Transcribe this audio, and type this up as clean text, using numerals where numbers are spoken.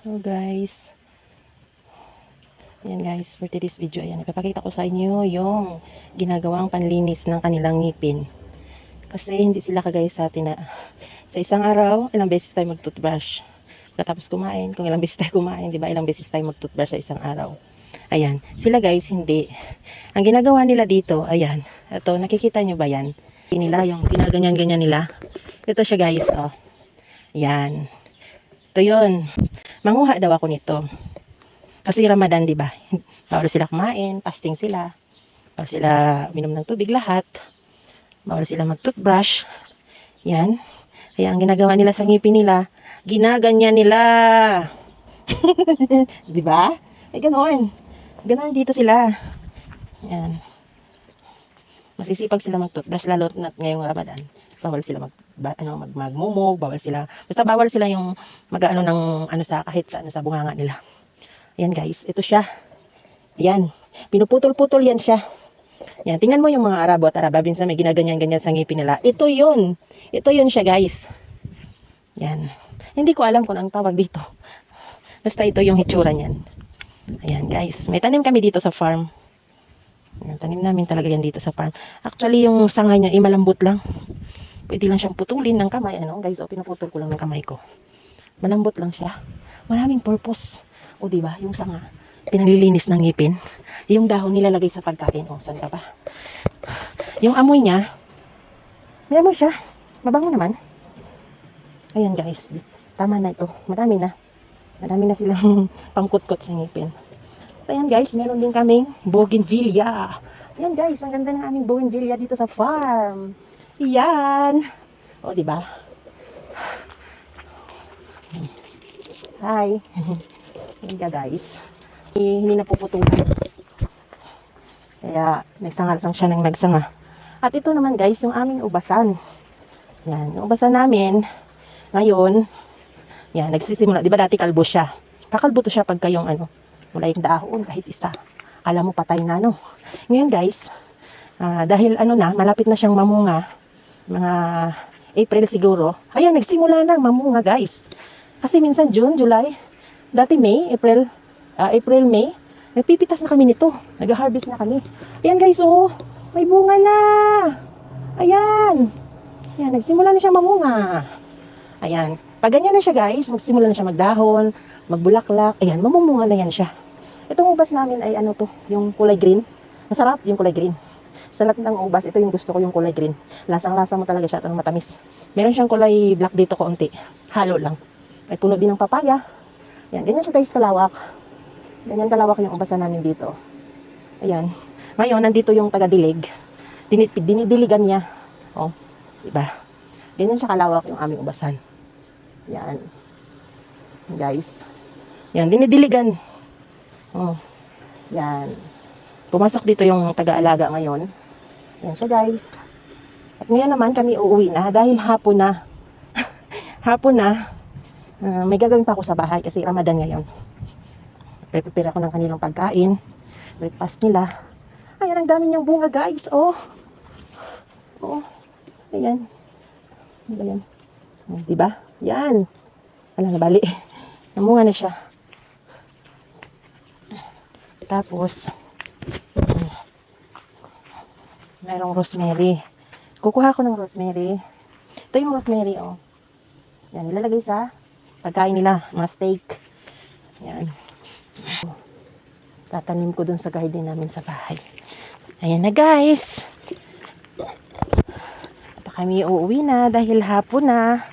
So guys, ayan guys, for today's video, ayan, ipapakita ko sa inyo yung ginagawang panlinis ng kanilang ngipin. Kasi hindi sila kagaya sa atin na sa isang araw, ilang beses tayo mag-toothbrush. Pagkatapos kumain, kung ilang beses tayo kumain, di ba, ilang beses tayo mag-toothbrush sa isang araw. Ayan, sila guys, hindi. Ang ginagawa nila dito, ayan, ito, nakikita nyo ba yan? Nila, yung ginaganyan-ganyan nila. Ito siya guys, oh. Ayan. Ito yun. Manguha daw ako nito. Kasi Ramadan, di ba? Bawal sila kumain, fasting sila. Bawal sila minom ng tubig lahat. Bawal sila mag-toothbrush. Yan. Kaya ang ginagawa nila sa ngipin nila, ginaganyan nila. Di ba? Ay, ganoon. Ganoon dito sila. Yan. Masisipag sila mag-toothbrush, lalo na ngayong Ramadan. Bawal sila magmumog, bawal sila. Basta bawal sila yung mag-ano ng ano sa kahit sa ano sa bunganga nila. Ayan guys, ito siya. Ayan, pinuputol-putol yan siya. Ayan, tingnan mo yung mga Arabo at Araba, minsan may ginaganyan-ganyan sa ngipin nila. Ito yun. Ito yun siya guys. Ayan. Hindi ko alam kung ang tawag dito. Basta ito yung hitsura niyan. Ayan guys, may tanim kami dito sa farm. Ayan, tanim namin talaga yan dito sa farm. Actually, yung sanga niya, malambot lang. Pwede lang siyang putulin ng kamay. Ano guys, pinuputol ko lang ng kamay ko. Malambot lang siya. Maraming purpose. O diba, yung sanga, pinalilinis ng ngipin. Yung dahon nilalagay sa pagkain. O, saan ka ba? Yung amoy niya, may amoy siya. Mabango naman. Ayan guys, tama na ito. Marami na. Marami na silang pangkutkot sa ngipin. Ayan guys, meron din kaming bougainvillea. Ayan guys, ang ganda ng aming bougainvillea dito sa farm. Ayan. O, diba? Hi. Ayan guys. Hindi na puputulan. Kaya nagsangal-sang siya ng nagsanga. At ito naman guys, yung aming ubasan. Yan, yung ubasan namin ngayon, yan, nagsisimula. Di ba dati kalbo siya? Kakalbo to siya pagka yung ano, mula yung dahon, kahit isa. Alam mo, patay na, no? Ngayon guys, dahil ano na, malapit na siyang mamunga, mga April siguro. Ayan, nagsimula na mamunga guys. Kasi minsan June, July, dati May, April, May, nagpipitas na kami nito. Nag-harvest na kami. Ayan guys, oh, may bunga na. Ayan. Ayan, nagsimula na siya mamunga. Ayan. Pag ganyan na siya guys, magsimula na siya magdahon, magbulaklak. Ayan, mamumunga na yan siya. Itong ubas namin ay ano to, yung kulay green. Masarap yung kulay green. Sa lahat ng ubas, ito yung gusto ko, yung kulay green. Lasang-lasa mo talaga siya, itong matamis. Meron siyang kulay black dito konti. Halo lang. Ay puno din ng papaya. Ayan, ganyan siya guys kalawak. Ganyan kalawak yung ubasan namin dito. Ayan. Ngayon, nandito yung taga-dilig. Dinidiligan niya. Oh, diba? Ganyan siya kalawak yung aming ubasan. Yan. Guys. Yan, dinidiligan. Oh. Yan. Pumasok dito yung taga-alaga ngayon. Yan siya guys. At ngayon naman kami uuwi na dahil hapon na. Hapon na. May gagawin pa ako sa bahay kasi Ramadan ngayon. Prepare ako ng kanilang pagkain. Breakfast nila. Ayan, ang dami niyang bunga guys. Oh. Oh. Ayan. Ano ba yan? Diba? Yan. Wala na bali. Namunga na siya. Tapos, mayroong rosemary. Kukuha ko ng rosemary. Ito yung rosemary, oh. Yan, nilalagay sa pagkain nila, mga steak. Yan. Tatanim ko dun sa garden namin sa bahay. Ayan na guys. At kami uuwi na dahil hapon na.